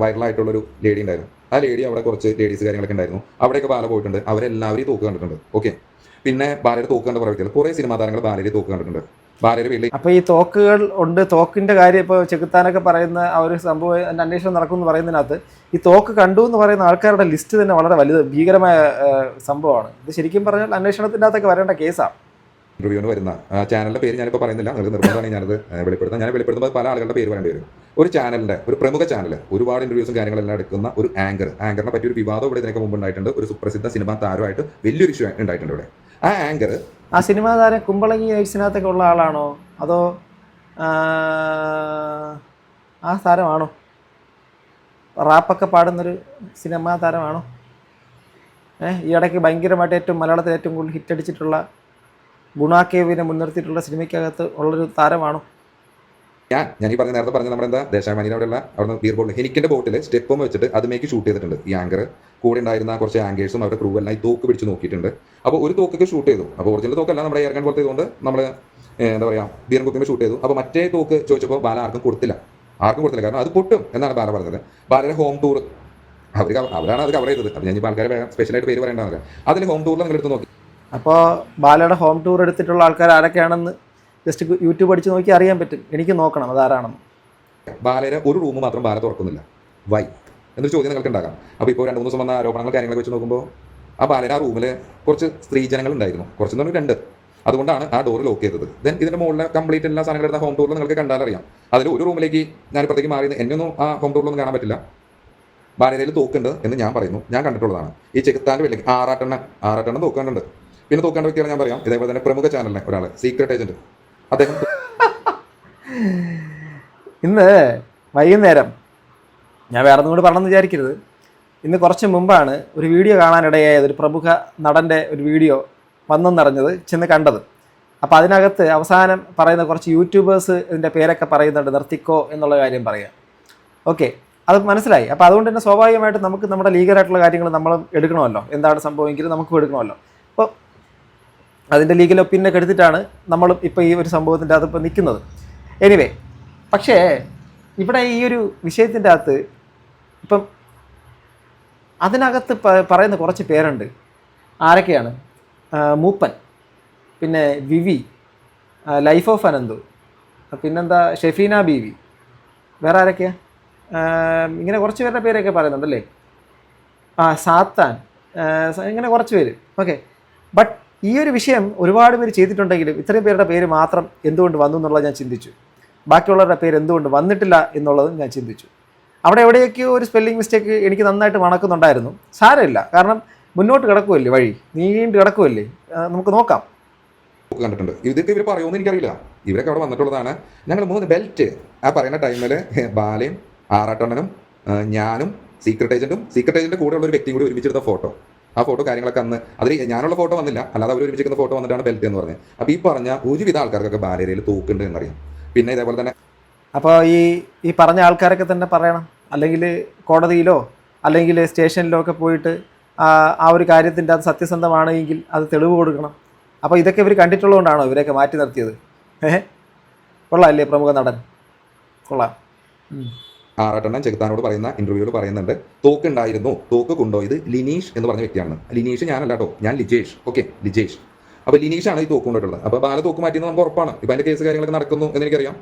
വൈറലായിട്ടുള്ളൊരു ലേഡി ഉണ്ടായിരുന്നു. ആ ലേഡി അവിടെ കുറച്ച് ലേഡീസ് കാര്യങ്ങളൊക്കെ ഉണ്ടായിരുന്നു. അവിടെയൊക്കെ ബാല പോയിട്ടുണ്ട്. അവരെല്ലാവരും തോക്ക് കണ്ടിട്ടുണ്ട്. ഓക്കെ. പിന്നെ ബാലയുടെ തോക്ക് കണ്ട പറയുക, കുറേ സിനിമാ താരങ്ങൾ ബാലയുടെ തോക്ക് കണ്ടിട്ടുണ്ട്. ബാലയുടെ വീട്ടിൽ അപ്പോൾ ഈ തോക്കുകൾ ഉണ്ട്. തോക്കിൻ്റെ കാര്യം ഇപ്പോൾ ചെകുത്താനൊക്കെ പറയുന്ന ആ ഒരു സംഭവം അന്വേഷണം നടക്കും എന്ന് പറയുന്നതിനകത്ത് ഈ തോക്ക് കണ്ടു എന്ന് പറയുന്ന ആൾക്കാരുടെ ലിസ്റ്റ് തന്നെ വളരെ വലുത് ഭീകരമായ സംഭവമാണ്. ഇത് ശരിക്കും പറഞ്ഞാൽ അന്വേഷണത്തിൻ്റെ അകത്തൊക്കെ വരേണ്ട കേസാണ്. ഇന്റർവ്യൂവിന് വരുന്ന ചാനലിൻ്റെ പേര് ഞാനിപ്പോൾ പറയുന്നില്ല, നിങ്ങൾക്ക് നിർബന്ധമാണ് ഞാനത് വെളിപ്പെടുത്താം. ഞാൻ വെളിപ്പെടുത്തുമ്പോൾ പല ആളുകളുടെ പേര് പറയേണ്ടി വരും. ഒരു ചാനലിന്റെ ഒരു പ്രമുഖ ചാനൽ ഒരുപാട് ഇന്റർവ്യൂസും കാര്യങ്ങളെല്ലാം എടുക്കുന്ന ഒരു ആങ്കറിനെ പറ്റി ഒരു വിവാദം ഇവിടെ ഇതിനൊക്കെ മുമ്പ് ഉണ്ടായിട്ടുണ്ട്. ഒരു സുപ്രസിദ്ധ സിനിമാ താരമായിട്ട് വലിയൊരു ഇഷ്യൂ ഉണ്ടായിട്ടുണ്ട് ഇവിടെ. ആ ആങ്കർ ആ സിനിമാ താരം കുമ്പളങ്ങി നൈറ്റ്സിനകത്തൊക്കെ ഉള്ള ആളാണോ അതോ ആ താരമാണോ? റാപ്പൊക്കെ പാടുന്നൊരു സിനിമാ താരമാണോ? ഈ ഇടയ്ക്ക് ഭയങ്കരമായിട്ട് മലയാളത്തിൽ ഏറ്റവും കൂടുതൽ ഹിറ്റടിച്ചിട്ടുള്ള ഗുണാക്കേവിനെ മുൻനിർത്തിയിട്ടുള്ള സിനിമയ്ക്കകത്ത് ഉള്ളൊരു താരമാണോ? ഞാൻ ഈ നേരത്തെ പറഞ്ഞ നമ്മുടെ എന്താ ദേശാഭിമാനിയുടെ അവിടെയുള്ള അവിടുന്ന് ബീർ ബോട്ടിൽ ഹെനിക്കിന്റെ ബോട്ടിൽ സ്റ്റെപ്പും വെച്ചിട്ട് അതുമേക്ക് ഷൂട്ട് ചെയ്തിട്ടുണ്ട്. ഈ ആങ്കർ കൂടെ ഉണ്ടായിരുന്ന കുറച്ച് ആങ്കേഴ്സും അവരുടെ ക്രൂ എല്ലാം ഈ തോക്ക് പിടിച്ച് നോക്കിയിട്ടുണ്ട്. അപ്പോൾ ഒരു തോക്കൊക്കെ ഷൂട്ട് ചെയ്തു. അപ്പോൾ ഒറിജിനൽ തോക്കല്ല, നമ്മുടെ എയർഗൺ പോലത്തെ ഇതുകൊണ്ട് നമ്മൾ എന്താ പറയുക ബീർ കുക്കിംഗ് ഷൂട്ട് ചെയ്തു. അപ്പോൾ മറ്റേ തോക്ക് ചോദിച്ചപ്പോൾ ബാല ആർക്കും കൊടുത്തില്ല. കാരണം അത് പൊട്ടും എന്നാണ് ബാല പറഞ്ഞത്. ബാലയുടെ ഹോം ടൂർ അവരാണ് അത് കവർ ചെയ്തത്. അപ്പോൾ ഞാൻ ഇപ്പോൾ ആൾക്കാരെ സ്പെഷ്യലായിട്ട് പേര് പറയേണ്ടതാണ്. അതിൽ ഹോം ടൂറിൽ നിങ്ങൾ എടുത്ത് നോക്കി. അപ്പോൾ ബാലയുടെ ഹോം ടൂർ എടുത്തിട്ടുള്ള ആൾക്കാർ ആരൊക്കെയാണെന്ന് ജസ്റ്റ് യൂട്യൂബ് അടിച്ച് നോക്കി അറിയാൻ പറ്റും. എനിക്ക് നോക്കണം അതാരാണെന്ന്. ബാലയുടെ ഒരു റൂം മാത്രം ബാല തുറക്കുന്നില്ല. വൈ എന്നൊരു ചോദ്യം നിങ്ങൾക്ക് ഉണ്ടാകാം. അപ്പോൾ ഇപ്പോൾ 2-3 ദിവസം വന്ന ആരോപണങ്ങൾ കാര്യങ്ങളൊക്കെ വെച്ച് നോക്കുമ്പോൾ ആ ബാലയുടെ ആ റൂമിൽ കുറച്ച് സ്ത്രീജനങ്ങൾ ഉണ്ടായിരുന്നു. കുറച്ചെന്ന് പറഞ്ഞാൽ 2. അതുകൊണ്ടാണ് ആ ഡോർ ലോക്ക് ചെയ്തത്. ദെൻ ഇതിന്റെ മുകളിൽ കംപ്ലീറ്റ് എല്ലാ സാധനങ്ങളും എടുത്ത ഹോം ടൂറിൽ നിങ്ങൾക്ക് കണ്ടാലറിയാം. അതിൽ ഒരു റൂമിലേക്ക് ഞാൻ ഇപ്പുറത്തേക്ക് മാറി എന്നൊന്നും ആ ഹോം ടൂറിലൊന്നും കാണാൻ പറ്റില്ല. ബാലയിൽ തോക്കുണ്ട് എന്ന് ഞാൻ പറയുന്നു. ഞാൻ കണ്ടിട്ടുള്ളതാണ്. ഈ ചെകുത്താൻ്റെ പേരിലേക്ക് ആറാട്ടെണ്ണം തോക്കാനുണ്ട്. പിന്നെ തോക്കേണ്ട വ്യക്തിയാണ് ഞാൻ പറയാം. ഇതേപോലെ തന്നെ പ്രമുഖ ചാനലിനെ ഒരാൾ സീക്രട്ട് ഏജന്റ് അദ്ദേഹം ഇന്ന് വൈകുന്നേരം ഞാൻ വേറെ ഒന്നും കൂടി പറഞ്ഞെന്ന് വിചാരിക്കരുത്. ഇന്ന് കുറച്ച് മുമ്പാണ് ഒരു വീഡിയോ കാണാനിടയായത്. ഒരു പ്രമുഖ നടൻ്റെ ഒരു വീഡിയോ വന്നെന്നറിഞ്ഞത്, ചെന്ന് കണ്ടത്. അപ്പോൾ അതിനകത്ത് അവസാനം പറയുന്ന കുറച്ച് യൂട്യൂബേഴ്സ് ഇതിൻ്റെ പേരൊക്കെ പറയുന്നുണ്ട്, നിർത്തിക്കോ എന്നുള്ള കാര്യം പറയാം. ഓക്കെ, അത് മനസ്സിലായി. അപ്പോൾ അതുകൊണ്ട് തന്നെ സ്വാഭാവികമായിട്ട് നമുക്ക് നമ്മുടെ ലീഗലായിട്ടുള്ള കാര്യങ്ങൾ നമ്മൾ എടുക്കണമല്ലോ. എന്താണ് സംഭവമെങ്കിലും നമുക്കും എടുക്കണമല്ലോ. അപ്പോൾ അതിൻ്റെ ലീഗൽ ഒപ്പീനിയനൊക്കെ എടുത്തിട്ടാണ് നമ്മളും ഇപ്പോൾ ഈ ഒരു സംഭവത്തിൻ്റെ അകത്ത് ഇപ്പോൾ നിൽക്കുന്നത്. എനിവേ, പക്ഷേ ഇവിടെ ഈ ഒരു വിഷയത്തിൻ്റെ അകത്ത് ഇപ്പം അതിനകത്ത് പറയുന്ന കുറച്ച് പേരുണ്ട്. ആരൊക്കെയാണ്? മൂപ്പൻ, പിന്നെ വിവി, ലൈഫ് ഓഫ് അനന്തു, പിന്നെന്താ ഷെഫീന ബീവി, വേറെ ആരൊക്കെയാണ്? ഇങ്ങനെ കുറച്ച് പേരുടെ പേരൊക്കെ പറയുന്നുണ്ടല്ലേ. സാത്താൻ, ഇങ്ങനെ കുറച്ച് പേര്. ഓക്കെ, ബട്ട് ഈ ഒരു വിഷയം ഒരുപാട് പേര് ചെയ്തിട്ടുണ്ടെങ്കിലും ഇത്രയും പേരുടെ പേര് മാത്രം എന്തുകൊണ്ട് വന്നു എന്നുള്ളത് ഞാൻ ചിന്തിച്ചു. ബാക്കിയുള്ളവരുടെ പേര് എന്തുകൊണ്ട് വന്നിട്ടില്ല എന്നുള്ളതും ഞാൻ ചിന്തിച്ചു. അവിടെ എവിടെയൊക്കെയോ ഒരു സ്പെല്ലിംഗ് മിസ്റ്റേക്ക് എനിക്ക് നന്നായിട്ട് മണക്കുന്നുണ്ടായിരുന്നു. സാരമില്ല, കാരണം മുന്നോട്ട് കിടക്കുമല്ലേ, വഴി നീണ്ടു കിടക്കുമല്ലേ, നമുക്ക് നോക്കാം. കണ്ടിട്ടുണ്ട്. ഇതൊക്കെ ഇവർ പറയുമെന്ന് എനിക്കറിയില്ല. ഇവരൊക്കെ അവിടെ വന്നിട്ടുള്ളതാണ്. ഞങ്ങൾ 3 ബെൽറ്റ് ആ പറയുന്ന ടൈമിൽ ബാലയും ആറാട്ടണ്ണനും ഞാനും സീക്രട്ട് ഏജന്റിന്റെ കൂടെ ഉള്ള ഒരു വ്യക്തിയും കൂടി ഒരുമിച്ചെടുത്ത ഫോട്ടോ. ആ ഫോട്ടോ കാര്യങ്ങളൊക്കെ അന്ന് അതിൽ ഞാനുള്ള ഫോട്ടോ വന്നില്ല, അല്ലാതെ അവർ ഒരുമിച്ചിരിക്കുന്ന ഫോട്ടോ വന്നിട്ടാണ് ബെൽറ്റ് എന്ന് പറഞ്ഞത്. അപ്പോൾ ഈ പറഞ്ഞ ഒരുവിധ ആൾക്കാർക്കൊക്കെ ബാലയിൽ തൂക്കുണ്ട് എന്നറിയാം. പിന്നെ ഇതേപോലെ തന്നെ അപ്പോൾ ഈ പറഞ്ഞ ആൾക്കാരൊക്കെ തന്നെ പറയണം, അല്ലെങ്കിൽ കോടതിയിലോ അല്ലെങ്കിൽ സ്റ്റേഷനിലോ ഒക്കെ പോയിട്ട് ആ ഒരു കാര്യത്തിൻ്റെ അത് സത്യസന്ധമാണെങ്കിൽ അത് തെളിവ് കൊടുക്കണം. അപ്പോൾ ഇതൊക്കെ ഇവർ കണ്ടിട്ടുള്ളതുകൊണ്ടാണോ ഇവരെയൊക്കെ മാറ്റി നിർത്തിയത്? കൊള്ളാമല്ലേ പ്രമുഖ നടൻ, കൊള്ളാം. ആറാട്ടെണ്ണൻ ചെകുത്താനോട് പറയുന്ന ഇന്റർവ്യൂവിൽ പറയുന്നുണ്ട്, തോക്ക് ഉണ്ടായിരുന്നു, തോക്ക് കൊണ്ടുപോയത് ലിനീഷ് എന്ന് പറഞ്ഞ വ്യക്തിയാണ്. ലിനീഷ് ഞാനല്ല കേട്ടോ, ഞാൻ ലിജേഷ്. ഓക്കെ, ലിജേഷ്. അപ്പോൾ ലിനീഷാണ് ഈ തോക്ക് കൊണ്ടുപോയിട്ടുള്ളത്. അപ്പോൾ ബാല തോക്ക് മാറ്റിയെന്ന് നമുക്ക് ഉറപ്പാണ്. ഇപ്പോൾ അതിൻ്റെ കേസ് കാര്യങ്ങളൊക്കെ നടക്കുന്നു എന്ന് എനിക്കറിയാം.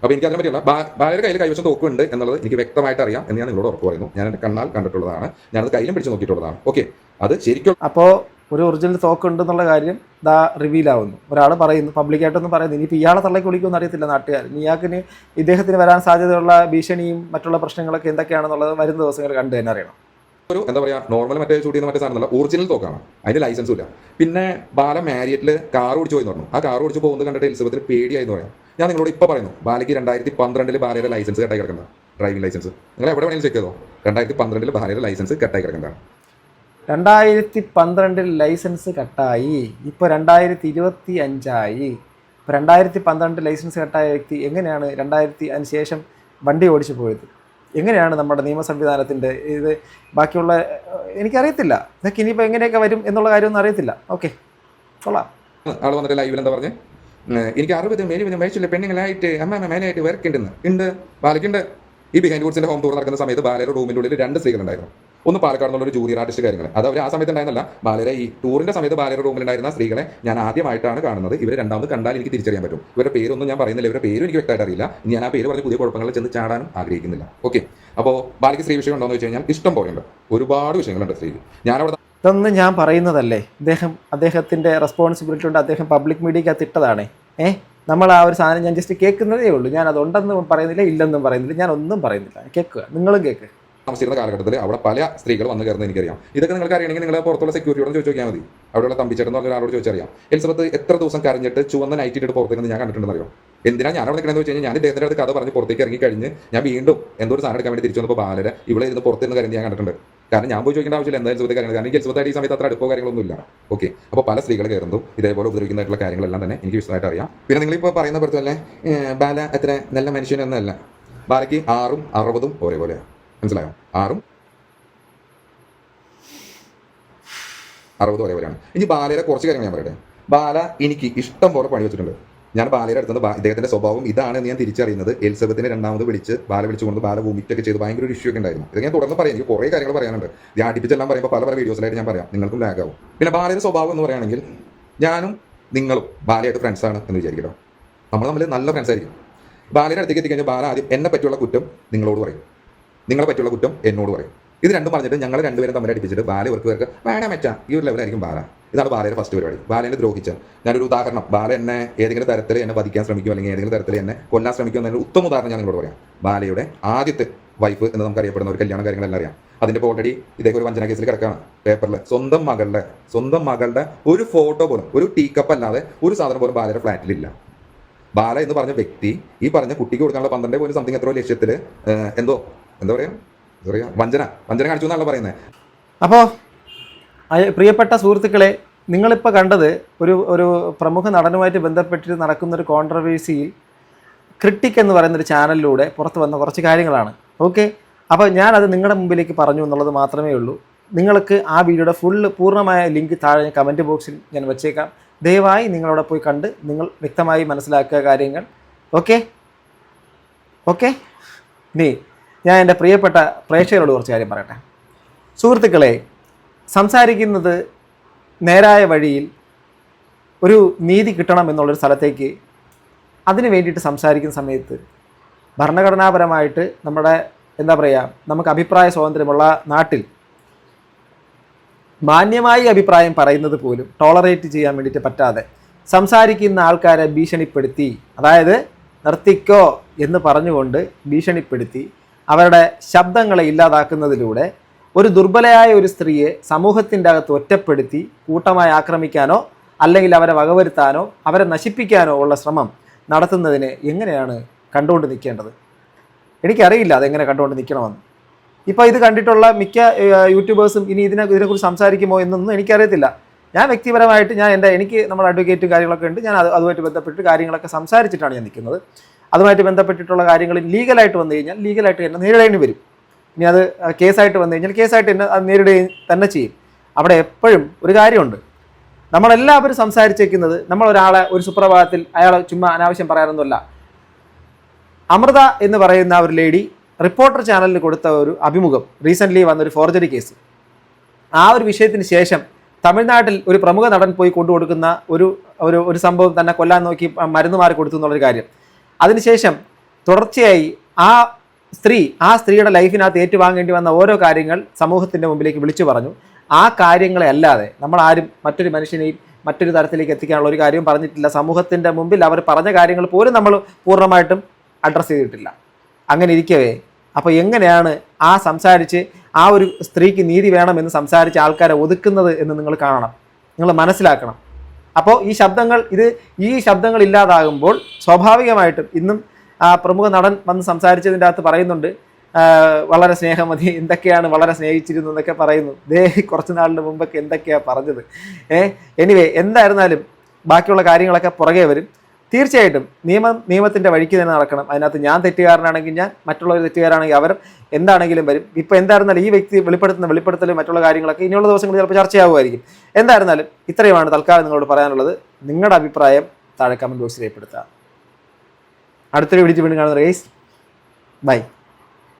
അപ്പോൾ എനിക്ക് അതിനെ പറ്റിയുള്ള ബാലയുടെ കയ്യിൽ കൈവശം തോക്കുണ്ട് എന്നുള്ളത് എനിക്ക് വ്യക്തമായിട്ട് അറിയാം എന്ന് ഞാൻ നിങ്ങളോട് ഉറപ്പ് പറയുന്നു. ഞാൻ എൻ്റെ കണ്ണാൽ കണ്ടിട്ടുള്ളതാണ്, ഞാനത് കയ്യിലും പിടിച്ച് നോക്കിയിട്ടുള്ളതാണ്. ഓക്കെ, അത് ശരിക്കും അപ്പോൾ ഒരു ഒറിജിനൽ തോക്കുണ്ടെന്നുള്ള കാര്യം ദാ റിവീലാവുന്നു. ഒരാൾ പറയുന്നു, പബ്ലിക്കായിട്ടൊന്നും പറയുന്നു. ഇനിയിപ്പോൾ ഇയാളെ തള്ളയ്ക്ക് വിളിക്കുമെന്ന് അറിയത്തില്ല നാട്ടുകാർ. ഇയാൾക്കിന് ഇദ്ദേഹത്തിന് വരാൻ സാധ്യതയുള്ള ഭീഷണിയും മറ്റുള്ള പ്രശ്നങ്ങളൊക്കെ എന്തൊക്കെയാണെന്നുള്ളത് വരുന്ന ദിവസങ്ങൾ കണ്ടു തന്നെ അറിയണം. ഒരു എന്താ പറയുക, നോർമൽ മറ്റേ ഷൂട്ട് ചെയ്യുന്ന മറ്റേ സാധനമല്ല, ഒറിജിനൽ തോക്കാണ്. അതിൻ്റെ ലൈസൻസും ഇല്ല. പിന്നെ ബാല മാരിയറ്റിൽ കാർ ഓടിച്ചു പോയി പറഞ്ഞു. ആ കാർ ഓടിച്ച് പോകുന്നത് കണ്ടിട്ട് എലിസബത്തിന് പേടിയായെന്ന് പറയാം. ഞാൻ നിങ്ങളോട് ഇപ്പോൾ പറയുന്നു, ബാലയ്ക്ക് 2012 ബാലയുടെ ലൈസൻസ് കട്ടായി കിടക്കണ്ട, ഡ്രൈവിംഗ് ലൈസൻസ്. നിങ്ങൾ എവിടെ വേണമെങ്കിലും ചെക്ക് ചെയ്തോ, 2012 ബാലയുടെ ലൈസൻസ് കട്ടായി കിടക്കണ്ടാണ്. 2012 ലൈസൻസ് കട്ടായി, ഇപ്പോൾ 2025 ഇപ്പോൾ 2012 ലൈസൻസ് കട്ടായ വ്യക്തി എങ്ങനെയാണ് 2000 ശേഷം വണ്ടി ഓടിച്ചു പോയത്? എങ്ങനെയാണ് നമ്മുടെ നിയമ സംവിധാനത്തിൻ്റെ ഇത്? ബാക്കിയുള്ള എനിക്കറിയത്തില്ല. ഇതൊക്കെ ഇനിയിപ്പോൾ എങ്ങനെയൊക്കെ വരും എന്നുള്ള കാര്യമൊന്നും അറിയത്തില്ല. ഓക്കെ, കൊള്ളാം. ആൾ വന്നിട്ട് ലൈവിൽ എന്താ പറഞ്ഞ്, എനിക്ക് 60 വയസ്സുള്ള പെണ്ണുങ്ങളായിട്ട് മേലായിട്ട് വർക്കുണ്ടെന്ന് ഉണ്ട്. ബാലയ്ക്കുണ്ട്. ഈ ബിഹൈൻഡ് ഗുഡ്സിന്റെ ഹോം ടൂർ നടക്കുന്ന സമയത്ത് ബാലയുടെ റൂമിൻ്റെ ഉള്ളിൽ 2 സ്ത്രീകളുണ്ടായിരുന്നു. ഒന്ന് പാലക്കാട് നിന്നുള്ള ഒരു ജൂനിയർ ആർട്ടിസ്റ്റ് കാര്യങ്ങൾ. അത് അവർ ആ സമയത്ത് ഉണ്ടായിരുന്നില്ല. ബാലയുടെ ഈ ടൂറിന്റെ സമയത്ത് ബാലയുടെ റൂമിലുണ്ടായിരുന്ന സ്ത്രീകളെ ഞാൻ ആദ്യമായിട്ടാണ് കാണുന്നത്. ഇവർ രണ്ടാമത് കണ്ടാൽ എനിക്ക് തിരിച്ചറിയാൻ പറ്റും. ഇവരുടെ പേരൊന്നും ഞാൻ പറയുന്നില്ല, ഇവരുടെ പേരും എനിക്ക് വ്യക്തമായിട്ട് അറിയില്ല. ഞാൻ ആ പേര് പറഞ്ഞ് പുതിയ കുഴപ്പങ്ങളിൽ ചെന്ന് ചാടാനും ആഗ്രഹിക്കുന്നില്ല. ഓക്കെ, അപ്പോൾ ബാലയ്ക്ക് സ്ത്രീ വിഷയം ഉണ്ടോ എന്ന് വെച്ച് കഴിഞ്ഞാൽ ഇഷ്ടം പോലെയുണ്ട്, ഒരുപാട് വിഷയങ്ങളുണ്ട് സ്ത്രീ. ഞാനവിടെ ഇതൊന്നും ഞാൻ പറയുന്നതല്ലേ, അദ്ദേഹത്തിൻ്റെ റെസ്പോൺസിബിലിറ്റി ഉണ്ട്. അദ്ദേഹം പബ്ലിക് മീഡിയക്കകത്ത് ഇട്ടതാണ്. നമ്മൾ ആ ഒരു സാധനം ഞാൻ ജസ്റ്റ് കേൾക്കുന്നതേ ഉള്ളൂ. ഞാൻ അതുണ്ടെന്നും പറയുന്നില്ല, ഇല്ലെന്നും പറയുന്നില്ല, ഞാൻ ഒന്നും പറയുന്നില്ല. കേൾക്കുക, നിങ്ങളും കേൾക്ക്. താമസിക്കുന്ന കാലഘട്ടത്തിൽ അവിടെ പല സ്ത്രീകൾ വന്നു കയറുന്നത് എനിക്കറിയാം. ഇതൊക്കെ നിങ്ങൾക്ക് അറിയണമെങ്കിൽ നിങ്ങൾ പുറത്തുള്ള സെക്യൂരിറ്റിയോട് ചോദിച്ചു നോക്കിയാൽ മതി. അവിടെയുള്ള തമ്പിച്ചേട്ടൻ എന്ന് പറഞ്ഞ ഒരാളോട് ചോദിച്ചറിയാം. എലിസബത്ത് എത്ര ദിവസം കരഞ്ഞിട്ട് ചുവന്ന നൈറ്റ് ഇട്ടിട്ട് പുറത്തേക്ക് ഞാൻ കണ്ടിട്ടുണ്ടെന്ന് അറിയാം. എന്തിനാണ് ഞാൻ അവിടെ നിൽക്കണമെന്ന് വെച്ച് കഴിഞ്ഞാൽ ഞാൻ ഇദ്ദേഹത്തിൻ്റെ അടുത്ത് കഥ പറഞ്ഞ് പുറത്തേക്ക് ഇറങ്ങി കഴിഞ്ഞ് ഞാൻ വീണ്ടും എന്തോ ഒരു സാധനം എടുക്കാൻ വേണ്ടി തിരിച്ചു വന്നപ്പോൾ ബാലരെ ഇവിടെ ഇരുന്ന് പുറത്തുനിന്ന് കരഞ്ഞ് ഞാൻ കണ്ടിട്ടുണ്ട്. കാരണം ഞാൻ പോയി ചോദിക്കേണ്ട ആവശ്യമില്ല എന്തായാലും എലിസബത്ത് കാര്യങ്ങൾ. കാരണം എലിസബത്തായിട്ട് ഈ സമയത്ത് അത്ര അടുപ്പോ കാര്യങ്ങളൊന്നും ഇല്ല. ഓക്കെ, അപ്പോൾ പല സ്ത്രീകൾ കയറുന്നു ഇതേപോലെ ഉപദ്രവിക്കുന്നതായിട്ടുള്ള കാര്യങ്ങളെല്ലാം തന്നെ എനിക്ക് വിശദമായിട്ട് അറിയാം. പിന്നെ നിങ്ങളിപ്പോൾ പറയുന്ന പോലെ തന്നെ ബാല എത്ര നല്ല മനുഷ്യനൊന്നല്ല. ബാലയ്ക്ക് 6ഉം 60ഉം ഒരേപോലെയാണ്. മനസ്സിലായോ? 6ഉം 60 ഒരേപോലെയാണ്. ഇനി ബാലയുടെ കുറച്ച് കാര്യങ്ങൾ ഞാൻ പറയട്ടെ. ബാല എനിക്ക് ഇഷ്ടം പോലെ പണി വെച്ചിട്ടുണ്ട്. ഞാൻ ബാലയുടെ അടുത്ത് ഇദ്ദേഹത്തിന്റെ സ്വഭാവം ഇതാണെന്ന് ഞാൻ തിരിച്ചറിയുന്നത് എലിസബത്തിനെ രണ്ടാമത് വിളിച്ച് ബാല വിളിച്ചുകൊണ്ട് ബാല വോമിറ്റൊക്കെ ചെയ്ത് ഭയങ്കര ഒരു ഇഷ്യൂ ഒക്കെ ഉണ്ടായിരുന്നു. ഇത് ഞാൻ തുടർന്ന് പറയാം. എനിക്ക് കുറേ കാര്യങ്ങൾ പറയാനുണ്ട്. ഞാൻ അടുപ്പിച്ചെല്ലാം പറയുമ്പോൾ പല വീഡിയോസിലായിട്ട് ഞാൻ പറയാം, നിങ്ങൾക്കും ലാഗ് ആവും. പിന്നെ ബാലയുടെ സ്വഭാവം എന്ന് പറയുകയാണെങ്കിൽ ഞാനും നിങ്ങളും ബാലയായിട്ട് ഫ്രണ്ട്സാണ് എന്ന് വിചാരിക്കട്ടോ. നമ്മൾ തമ്മിൽ നല്ല ഫ്രണ്ട്സ് ആയിരിക്കും. ബാലയുടെ അടുത്തേക്ക് എത്തിക്കഴിഞ്ഞാൽ ബാല ആദ്യം എന്നെ പറ്റിയുള്ള കുറ്റം നിങ്ങളോട് പറയും, നിങ്ങളെ പറ്റിയുള്ള കുറ്റം എന്നോട് പറയും. ഇത് രണ്ടും പറഞ്ഞിട്ട് ഞങ്ങൾ രണ്ടുപേരും തമ്മിൽ അടിപ്പിച്ചിട്ട് ബാല പേർക്ക് വേണം വെച്ചാൽ ഈ ഒരു ലെവലായിരിക്കും ബാല. ഇതാണ് ബാലയുടെ ഫസ്റ്റ് പരിപാടി. ബാലേനെ ദ്രോഹിച്ച ഞാനൊരു ഉദാഹരണം, ബാല എന്നെ ഏതെങ്കിലും തരത്തിൽ എന്നെ വധിക്കാൻ ശ്രമിക്കും അല്ലെങ്കിൽ ഏതെങ്കിലും തരത്തിൽ എന്നെ കൊല്ലാൻ ശ്രമിക്കും എന്നൊരു ഉത്തമ ഉദാഹരണം ഞാൻ നിങ്ങളോട് പറയാം. ബാലയുടെ ആദ്യത്തെ വൈഫ് എന്ന് നമുക്ക് അറിയപ്പെടുന്ന ഒരു കല്യാണ കാര്യങ്ങളെല്ലാം അറിയാം. അതിൻ്റെ ഓൾറെഡി ഇതേ ഒരു വഞ്ചന കേസിൽ കിടക്കുകയാണ് പേപ്പറിൽ. സ്വന്തം മകളുടെ ഒരു ഫോട്ടോ പോലും, ഒരു ടീ കപ്പ് അല്ലാതെ ഒരു സാധനം പോലും ബാലയുടെ ഫ്ലാറ്റിലില്ല. ബാല എന്ന് പറഞ്ഞ വ്യക്തി ഈ പറഞ്ഞ കുട്ടിക്ക് കൊടുക്കാനുള്ള 12 സംതിങ് എത്രയോ ലക്ഷ്യത്തിൽ എന്താ പറയുക വഞ്ചന കാണിച്ചു എന്നാണല്ലോ പറയുന്നത്. അപ്പോൾ പ്രിയപ്പെട്ട സുഹൃത്തുക്കളെ, നിങ്ങളിപ്പോൾ കണ്ടത് ഒരു പ്രമുഖ നടനുമായിട്ട് ബന്ധപ്പെട്ടിട്ട് നടക്കുന്നൊരു കോൺട്രവേഴ്സിയിൽ ക്രിട്ടിക് എന്ന് പറയുന്നൊരു ചാനലിലൂടെ പുറത്ത് വന്ന കുറച്ച് കാര്യങ്ങളാണ്. ഓക്കെ, അപ്പോൾ ഞാനത് നിങ്ങളുടെ മുമ്പിലേക്ക് പറഞ്ഞു എന്നുള്ളത് മാത്രമേ ഉള്ളൂ. നിങ്ങൾക്ക് ആ വീഡിയോയുടെ പൂർണ്ണമായ ലിങ്ക് താഴെ കമൻറ്റ് ബോക്സിൽ ഞാൻ വെച്ചേക്കാം. ദയവായി നിങ്ങളവിടെ പോയി കണ്ട് നിങ്ങൾ വ്യക്തമായി മനസ്സിലാക്കുക കാര്യങ്ങൾ. ഓക്കെ. ഇനി ഞാൻ എൻ്റെ പ്രിയപ്പെട്ട പ്രേക്ഷകരോട് കുറച്ച് കാര്യം പറയട്ടെ. സുഹൃത്തുക്കളെ, സംസാരിക്കുന്നത് നേരായ വഴിയിൽ ഒരു നീതി കിട്ടണം എന്നുള്ളൊരു സ്ഥലത്തേക്ക് അതിന് വേണ്ടിയിട്ട് സംസാരിക്കുന്ന സമയത്ത് ഭരണഘടനാപരമായിട്ട് നമ്മുടെ നമുക്ക് അഭിപ്രായ സ്വാതന്ത്ര്യമുള്ള നാട്ടിൽ മാന്യമായി അഭിപ്രായം പറയുന്നത് പോലും ടോളറേറ്റ് ചെയ്യാൻ വേണ്ടിയിട്ട് പറ്റാതെ സംസാരിക്കുന്ന ആൾക്കാരെ ഭീഷണിപ്പെടുത്തി, അതായത് നിർത്തിക്കോ എന്ന് പറഞ്ഞുകൊണ്ട് ഭീഷണിപ്പെടുത്തി അവരുടെ ശബ്ദങ്ങളെ ഇല്ലാതാക്കുന്നതിലൂടെ ഒരു ദുർബലയായ ഒരു സ്ത്രീയെ സമൂഹത്തിൻ്റെ അകത്ത് ഒറ്റപ്പെടുത്തി കൂട്ടമായി ആക്രമിക്കാനോ അല്ലെങ്കിൽ അവരെ വകവരുത്താനോ അവരെ നശിപ്പിക്കാനോ ഉള്ള ശ്രമം നടത്തുന്നതിന് എങ്ങനെയാണ് കണ്ടുകൊണ്ട് നിൽക്കേണ്ടത്? എനിക്കറിയില്ല അതെങ്ങനെ കണ്ടുകൊണ്ട് നിൽക്കണമെന്ന്. ഇപ്പോൾ ഇത് കണ്ടിട്ടുള്ള മിക്ക യൂട്യൂബേഴ്സും ഇനി ഇതിനെക്കുറിച്ച് സംസാരിക്കുമോ എന്നൊന്നും എനിക്കറിയത്തില്ല. ഞാൻ വ്യക്തിപരമായിട്ട് എനിക്ക് നമ്മുടെ അഡ്വക്കേറ്റും കാര്യങ്ങളൊക്കെ ഉണ്ട്. ഞാൻ അതുമായിട്ട് ബന്ധപ്പെട്ട് കാര്യങ്ങളൊക്കെ സംസാരിച്ചിട്ടാണ് ഞാൻ നിൽക്കുന്നത്. അതുമായിട്ട് ബന്ധപ്പെട്ടിട്ടുള്ള കാര്യങ്ങളിൽ ലീഗലായിട്ട് വന്നു കഴിഞ്ഞാൽ ലീഗലായിട്ട് എന്നെ നേരിടേണ്ടി വരും. ഇനി അത് കേസായിട്ട് വന്നു കഴിഞ്ഞാൽ കേസായിട്ട് എന്നെ അത് നേരിടുകയും തന്നെ ചെയ്യും. അവിടെ എപ്പോഴും ഒരു കാര്യമുണ്ട്, നമ്മളെല്ലാവരും സംസാരിച്ചേക്കുന്നത് നമ്മളൊരാളെ ഒരു സുപ്രഭാതത്തിൽ അയാളെ ചുമ്മാ അനാവശ്യം പറയാനൊന്നുമല്ല. അമൃത എന്ന് പറയുന്ന ഒരു ലേഡി റിപ്പോർട്ടർ ചാനലിന് കൊടുത്ത ഒരു അഭിമുഖം, റീസെൻ്റ്ലി വന്നൊരു ഫോർജറി കേസ്, ആ ഒരു വിഷയത്തിന് ശേഷം തമിഴ്നാട്ടിൽ ഒരു പ്രമുഖ നടൻ പോയി കൊണ്ടുകൊടുക്കുന്ന ഒരു സംഭവം തന്നെ കൊല്ലാൻ നോക്കി മരുന്ന് മാറി കൊടുത്തു എന്നുള്ളൊരു കാര്യം. അതിനുശേഷം തുടർച്ചയായി ആ സ്ത്രീയുടെ ലൈഫിനകത്ത് ഏറ്റുവാങ്ങേണ്ടി വന്ന ഓരോ കാര്യങ്ങൾ സമൂഹത്തിൻ്റെ മുമ്പിലേക്ക് വിളിച്ചു പറഞ്ഞു. ആ കാര്യങ്ങളെ അല്ലാതെ നമ്മൾ ആരും മറ്റൊരു മനുഷ്യനെയും മറ്റൊരു തരത്തിലേക്ക് എത്തിക്കാനുള്ള ഒരു കാര്യവും പറഞ്ഞിട്ടില്ല. സമൂഹത്തിൻ്റെ മുമ്പിൽ അവർ പറഞ്ഞ കാര്യങ്ങൾ പോലും നമ്മൾ പൂർണ്ണമായിട്ടും അഡ്രസ്സ് ചെയ്തിട്ടില്ല. അങ്ങനെ ഇരിക്കവേ അപ്പോൾ എങ്ങനെയാണ് സംസാരിച്ച് ആ ഒരു സ്ത്രീക്ക് നീതി വേണമെന്ന് സംസാരിച്ച് ആൾക്കാരെ ഒതുക്കുന്നത് എന്ന് നിങ്ങൾ കാണണം, നിങ്ങൾ മനസ്സിലാക്കണം. അപ്പോൾ ഈ ശബ്ദങ്ങൾ ഇല്ലാതാകുമ്പോൾ സ്വാഭാവികമായിട്ടും ഇന്നും പ്രമുഖ നടൻ വന്ന് സംസാരിച്ചതിൻ്റെ അകത്ത് പറയുന്നുണ്ട്, വളരെ സ്നേഹമതി, എന്തൊക്കെയാണ് വളരെ സ്നേഹിച്ചിരുന്നു എന്നൊക്കെ പറയുന്നു. കുറച്ച് നാളിന് മുമ്പൊക്കെ എന്തൊക്കെയാണ് പറഞ്ഞത്. എനിവേ, എന്തായിരുന്നാലും ബാക്കിയുള്ള കാര്യങ്ങളൊക്കെ പുറകെ വരും. തീർച്ചയായിട്ടും നിയമത്തിൻ്റെ വഴിക്ക് തന്നെ നടക്കണം. അതിനകത്ത് ഞാൻ തെറ്റുകാരനാണെങ്കിൽ ഞാൻ, മറ്റുള്ളവർ തെറ്റുകാരാണെങ്കിൽ അവർ, എന്താണെങ്കിലും വരും. ഇപ്പോൾ എന്തായിരുന്നാലും ഈ വ്യക്തി വെളിപ്പെടുത്തലും മറ്റുള്ള കാര്യങ്ങളൊക്കെ ഇനിയുള്ള ദിവസങ്ങളിൽ ചിലപ്പോൾ ചർച്ചയാവുമായിരിക്കും. എന്തായിരുന്നാലും ഇത്രയുമാണ് തൽക്കാലം നിങ്ങളോട് പറയാനുള്ളത്. നിങ്ങളുടെ അഭിപ്രായം താഴെ കമൻറ്റ് ബോക്സിൽ രേഖപ്പെടുത്തുക. അടുത്തൊരു വീഡിയോ വീണ്ടും കാണുന്ന റേസ്. ബൈ.